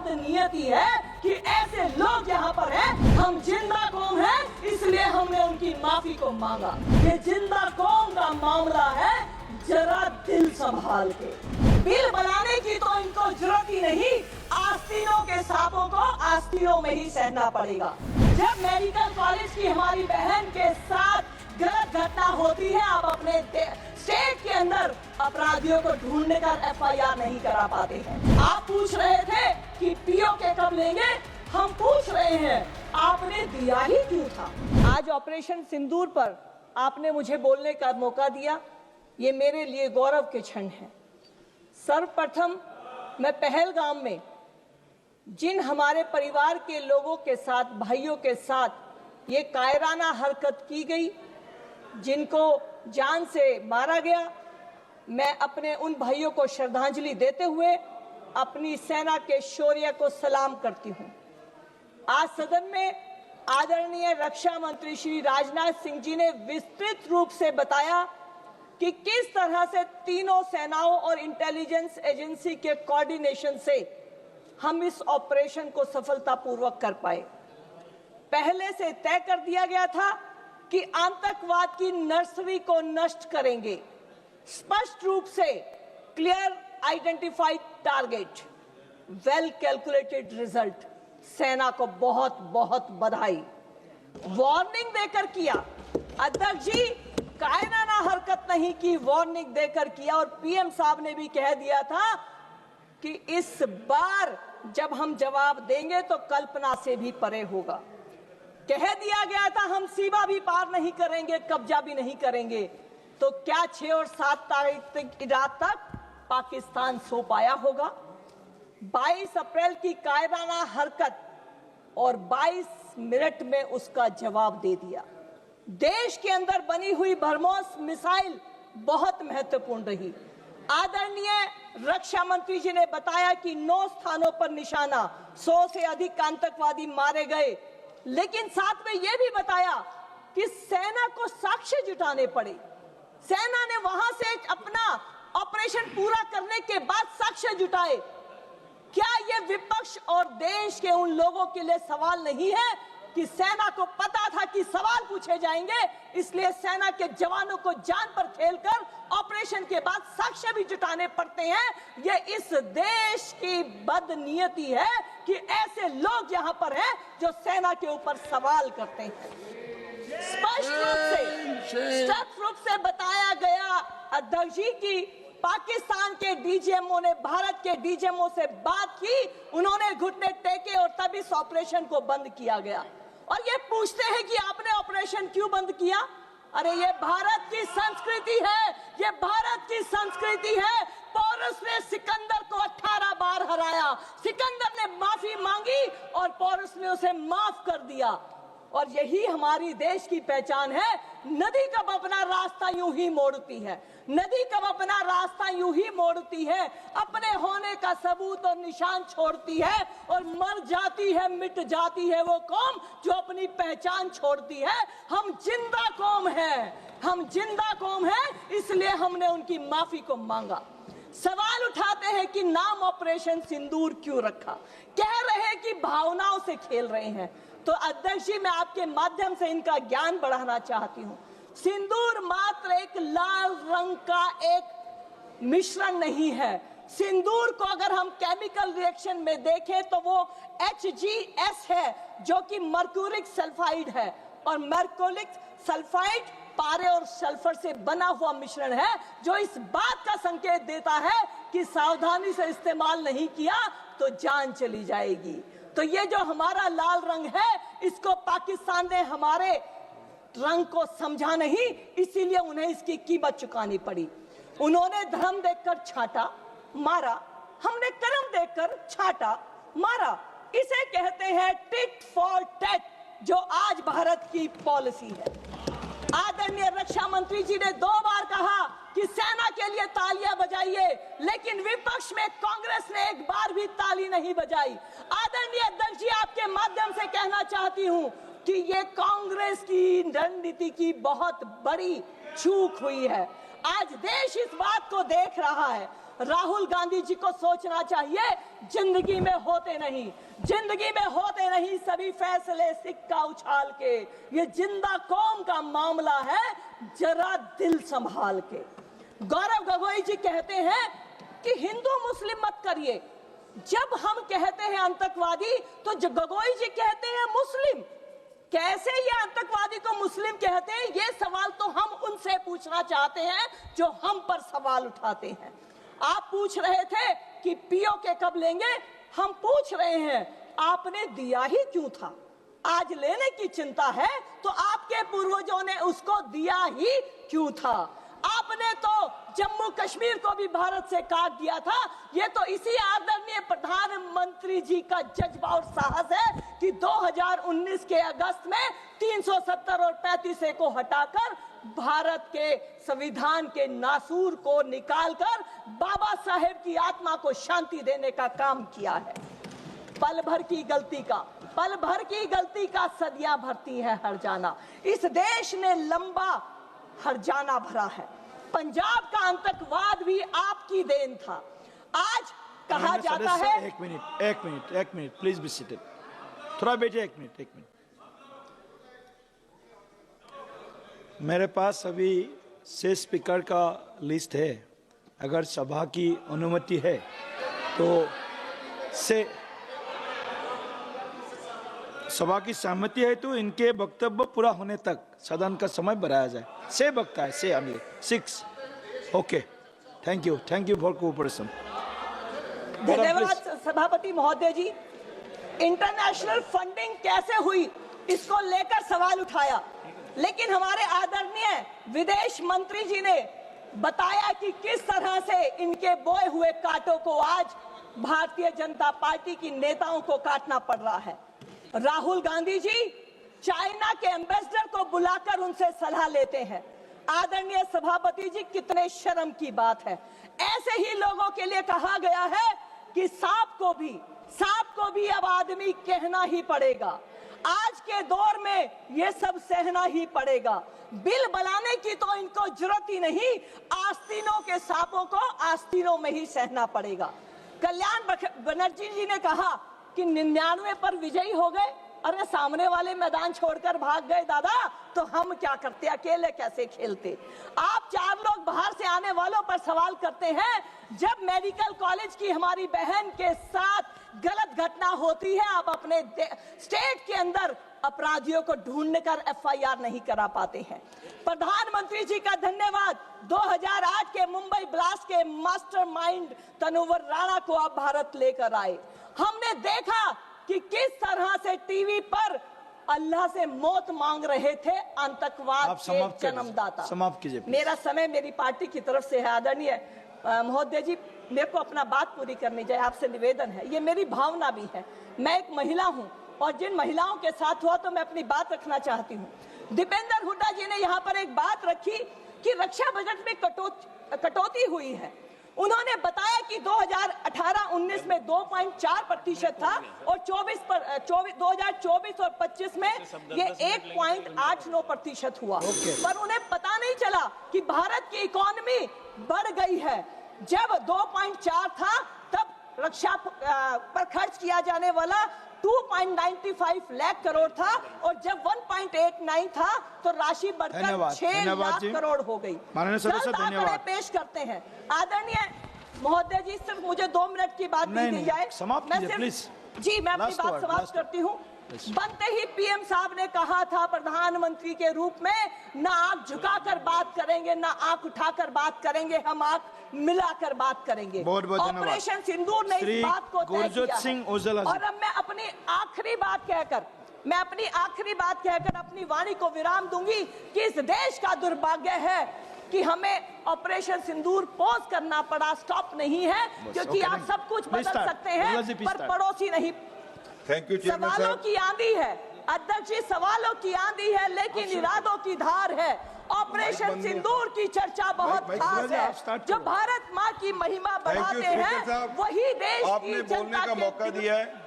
बदनीयती है कि ऐसे लोग यहाँ पर हैं। हम जिंदा कौम हैं, इसलिए हमने उनकी माफी को मांगा। ये जिंदा कौम का मामला है, जरा दिल संभाल के। बिल बनाने की तो इनको जरूरत ही नहीं, आस्तीनों के सांपों को आस्तीनों में ही सहना पड़ेगा। जब मेडिकल कॉलेज की हमारी बहन के साथ गलत घटना होती है, आप अपने स्टेट के अंदर अपराधियों को ढूंढने का FIR नहीं करा पाते हैं। आप पूछ रहे थे कि पीओ के कब लेंगे, हम पूछ रहे हैं आपने दिया ही क्यों था। आज ऑपरेशन सिंदूर पर आपने मुझे बोलने का मौका दिया, ये मेरे लिए गौरव के क्षण है। सर्वप्रथम मैं पहलगाम में जिन हमारे परिवार के लोगों के साथ, भाइयों के साथ ये कायराना हरकत की गई, जिनको जान से मारा गया, मैं अपने उन भाइयों को श्रद्धांजलि देते हुए अपनी सेना के शौर्य को सलाम करती हूं। आज सदन में आदरणीय रक्षा मंत्री श्री राजनाथ सिंह जी ने विस्तृत रूप से बताया कि किस तरह से तीनों सेनाओं और इंटेलिजेंस एजेंसी के कोऑर्डिनेशन से हम इस ऑपरेशन को सफलतापूर्वक कर पाए। पहले से तय कर दिया गया था कि आतंकवाद की नर्सरी को नष्ट करेंगे। स्पष्ट रूप से clear identified target, well calculated result. सेना को बहुत बहुत बधाई। वार्निंग देकर किया, अध्यक्ष जी कायराना हरकत नहीं की, वार्निंग देकर किया। और पीएम साहब ने भी कह दिया था कि इस बार जब हम जवाब देंगे तो कल्पना से भी परे होगा। कह दिया गया था हम सीमा भी पार नहीं करेंगे, कब्जा भी नहीं करेंगे। तो क्या 6 और 7 तारीख रात तक पाकिस्तान सो पाया होगा? 22 अप्रैल की कायराना हरकत और 22 मिनट में उसका जवाब दे दिया। देश के अंदर बनी हुई ब्रह्मोस मिसाइल बहुत महत्वपूर्ण रही। आदरणीय रक्षा मंत्री जी ने बताया कि 9 स्थानों पर निशाना, 100 से अधिक आतंकवादी मारे गए। लेकिन साथ में यह भी बताया कि सेना को साक्ष्य जुटाने पड़े। सेना ने वहां से अपना ऑपरेशन पूरा करने के बाद साक्ष्य जुटाए। क्या यह विपक्ष और देश के उन लोगों के लिए सवाल नहीं है कि सेना को पता था कि सवाल पूछे जाएंगे, इसलिए सेना के जवानों को जान पर खेलकर ऑपरेशन के बाद साक्ष्य भी जुटाने पड़ते हैं? ये इस देश की बदनीयती है कि ऐसे लोग यहाँ पर हैं जो सेना के ऊपर सवाल करते हैं। स्पष्ट रूप से बताया गया अध्यक्ष जी की पाकिस्तान के डीजीएमओ ने भारत के डीजीएमओ से बात की, उन्होंने घुटने टेके और तब इस ऑपरेशन को बंद किया गया। और ये पूछते हैं कि आपने ऑपरेशन क्यों बंद किया? अरे ये भारत की संस्कृति है, ये भारत की संस्कृति है। पोरस ने सिकंदर को 18 बार हराया, सिकंदर ने माफी मांगी और पोरस ने उसे माफ कर दिया। और यही हमारी देश की पहचान है। नदी कब अपना रास्ता यूं ही मोड़ती है, नदी कब अपना रास्ता यूं ही मोड़ती है, अपने होने का सबूत और निशान छोड़ती है और मर जाती है, मिट जाती है वो कौम जो अपनी पहचान छोड़ती है। हम जिंदा कौम हैं, हम जिंदा कौम हैं, इसलिए हमने उनकी माफी को मांगा। सवाल उठाते हैं कि नाम ऑपरेशन सिंदूर क्यों रखा, कह रहे हैं कि भावनाओं से खेल रहे हैं। तो अध्यक्ष जी मैं आपके माध्यम से इनका ज्ञान बढ़ाना चाहती हूँ। सिंदूर मात्र एक लाल रंग का एक मिश्रण नहीं है। सिंदूर को अगर हम केमिकल रिएक्शन में देखें तो वो HGS है, जो कि मर्क्यूरिक सल्फाइड है। और मर्क्यूरिक सल्फाइड पारे और सल्फर से बना हुआ मिश्रण है, जो इस बात का संकेत देता है कि सावधानी से इस्तेमाल नहीं किया तो जान चली जाएगी। तो ये जो हमारा लाल रंग है, इसको पाकिस्तान ने हमारे रंग को समझा नहीं, इसीलिए उन्हें इसकी कीमत चुकानी पड़ी। उन्होंने धर्म देखकर छाटा, मारा, हमने कर्म देखकर छाटा, मारा। इसे कहते हैं टिट फॉर टैट, जो आज भारत की पॉलिसी है। आदरणीय रक्षा मंत्री जी ने 2 बार कहा कि सेना के लिए तालियां बजाइए, लेकिन विपक्ष में कांग्रेस ने एक बार भी ताली नहीं बजाई। आदरणीय अध्यक्ष जी आपके माध्यम से कहना चाहती हूं कि ये कांग्रेस की रणनीति की बहुत बड़ी चूक हुई है। आज देश इस बात को देख रहा है। राहुल गांधी जी को सोचना चाहिए, जिंदगी में होते नहीं, जिंदगी में होते नहीं सभी फैसले सिक्का उछाल के। ये जिंदा कौम का मामला है, जरा दिल संभाल के। गौरव गोगोई जी कहते हैं कि हिंदू मुस्लिम मत करिए। जब हम कहते हैं आतंकवादी तो गोगोई जी कहते हैं मुस्लिम। कैसे ये आतंकवादी को मुस्लिम कहते हैं, ये सवाल तो हम उनसे पूछना चाहते हैं जो हम पर सवाल उठाते हैं। आप पूछ रहे थे कि पीओके कब लेंगे, हम पूछ रहे हैं आपने दिया ही क्यों था? आज लेने की चिंता है तो आपके पूर्वजों ने उसको दिया ही क्यों था? आपने तो जम्मू कश्मीर को भी भारत से काट दिया था। ये तो इसी आदरणीय प्रधानमंत्री जी का जज्बा और साहस है कि 2019 के अगस्त में 370 और 35 को हटाकर भारत के संविधान के नासूर को निकालकर बाबा साहेब की आत्मा को शांति देने का काम किया है। पल भर की गलती का सदियां भरती है हर जाना। इस देश ने लंबा हरजाना भरा है। पंजाब का आतंकवाद भी आपकी देन था। आज कहा जाता है। एक मिनट प्लीज बी सीटेड। थोड़ा बैठिए, एक मिनट। मेरे पास अभी से स्पीकर का लिस्ट है। अगर सभा की अनुमति है तो से सभा की सहमति है तो इनके वक्तव्य पूरा होने तक सदन का समय बढ़ाया जाए। से बकता है से अगले 6। Okay, thank you for cooperation. धन्यवाद सभापति महोदय जी। इंटरनेशनल फंडिंग कैसे हुई इसको लेकर सवाल उठाया, लेकिन हमारे आदरणीय विदेश मंत्री जी ने बताया कि किस तरह से इनके बोए हुए कांटों को आज भारतीय जनता पार्टी की नेताओं को काटना पड़ रहा है। राहुल गांधी जी चाइना के एम्बेसडर को बुलाकर उनसे सलाह लेते हैं। आदरणीय सभापति जी, कितने शर्म की बात है। ऐसे ही लोगों के लिए कहा गया है कि सांप को भी अब आदमी कहना ही पड़ेगा। आज के दौर में ये सब सहना ही पड़ेगा। बिल बनाने की तो इनको जरूरत ही नहीं, आस्तीनों के सांपों को आस्तीनों में ही सहना पड़ेगा। कल्याण बनर्जी जी ने कहा कि 99 पर विजयी हो गए। अरे सामने वाले मैदान छोड़कर भाग गए दादा, तो हम क्या करते, अकेले कैसे खेलते? आप 4 लोग बाहर से आने वालों पर सवाल करते हैं। जब मेडिकल कॉलेज की हमारी बहन के साथ गलत घटना होती है, आप अपने स्टेट के अंदर अपराधियों को ढूंढ कर FIR नहीं करा पाते हैं। प्रधानमंत्री जी का धन्यवाद। 2008 के मुंबई ब्लास्ट के मास्टरमाइंड तनुवर राणा को आप भारत लेकर आए। हमने देखा कि किस तरह से टीवी पर अल्लाह से मौत मांग रहे थे आतंकवाद के जन्मदाता। समाप्त कीजिए। मेरा समय मेरी पार्टी की तरफ से है। आदरणीय महोदय जी, मेरे को अपना बात पूरी करनी चाहिए, आपसे निवेदन है। ये मेरी भावना भी है। मैं एक महिला हूँ और जिन महिलाओं के साथ हुआ तो मैं अपनी बात रखना चाहती हूँ। दीपेंद्र हुड्डा जी ने यहाँ पर एक बात रखी कि रक्षा बजट में कटौती हुई है। उन्होंने बताया कि 2018-19 में 2.4% था और 2024 और 25 में ये 1.89% हुआ। पर उन्हें पता नहीं चला कि भारत की इकोनॉमी बढ़ गई है। जब 2.4 था तब रक्षा पर खर्च किया जाने वाला 2.95 लाख करोड़ था और जब 1.89 था तो राशि बढ़कर 6 लाख करोड़ हो गई। धन्यवाद पेश करते हैं। आदरणीय महोदय जी, सिर्फ मुझे 2 मिनट की बात दी जाए। मैं अपनी बात समाप्त करती हूँ। बनते ही PM साहब ने कहा था प्रधानमंत्री के रूप में, ना आंख झुकाकर बात करेंगे ना आंख उठाकर बात करेंगे, हम आंख मिलाकर बात करेंगे। ऑपरेशन सिंदूर ने इस बात को तय किया है। और अब मैं अपनी आखिरी बात कहकर अपनी वाणी को विराम दूंगी कि इस देश का दुर्भाग्य है कि हमें ऑपरेशन सिंदूर पॉज करना पड़ा, स्टॉप नहीं है, क्योंकि आप सब कुछ बदल सकते हैं पर पड़ोसी नहीं। सवालों की आंधी है अध्यक्ष जी, सवालों की आंधी है लेकिन इरादों की धार है। ऑपरेशन सिंदूर की चर्चा बहुत खास है। जो भारत माँ की महिमा बढ़ाते हैं वही देश की जनता के